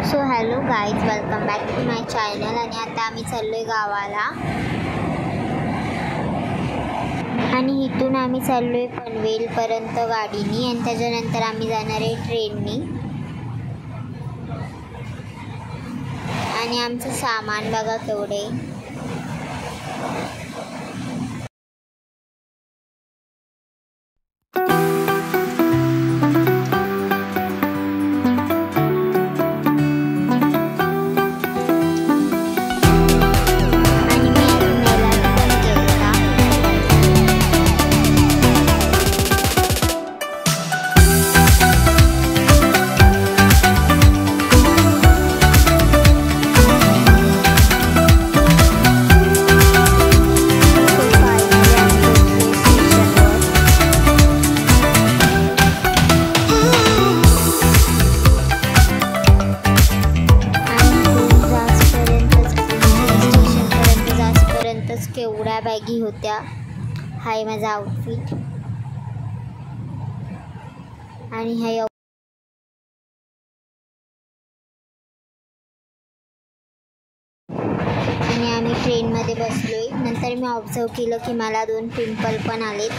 So hello guys, welcome back to my channel. आणि आता आम्ही चाललो आहे गावाला आणि इथून आम्ही चाललो आहे पनवेलपर्यंत गाडीनी आणि त्याच्यानंतर आम्ही जाणार आहे ट्रेननी. आणि आमचं सामान बघा केवढे. केवढ्या बॅगी होत्या. हाय माझा आउटफिट आणि हाय आणि आम्ही ट्रेनमध्ये बसलोय. नंतर मी ऑब्झर्व केलं की मला 2 पिंपल पण आलेत.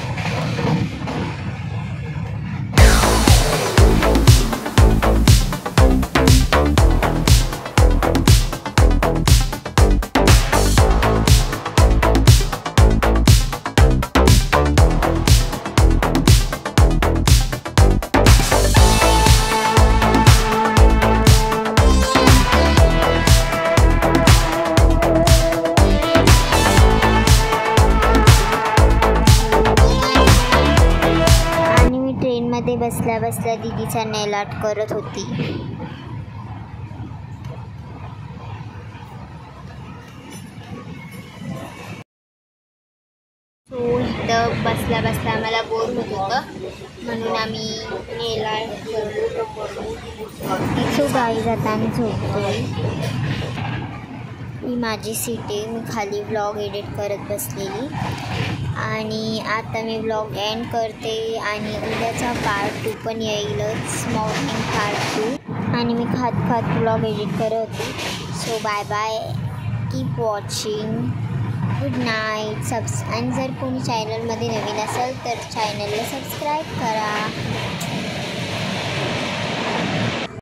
ट्रेनमध्ये बसल्या बसल्या दीदीचा नेल आर्ट करत होती. सो इथं बसल्या बसल्या आम्हाला बोर होत होतं म्हणून आम्ही नेल आर्ट करतो. सो गाईज आता आम्ही झोपतोय. ही माझी सीट आहे. मी खाली व्लॉग एडिट करत बसलेली आणि आता मी व्लॉग एंड करते आणि उद्याचा पार्ट 2 पण येईलच, मॉर्निंग पार्ट 2. आणि मी खात व्लॉग एडिट करत होते. So bye bye, keep watching, good night. आणि जर कोणी चॅनलमध्ये नवीन असेल तर चॅनलला सबस्क्राईब करा.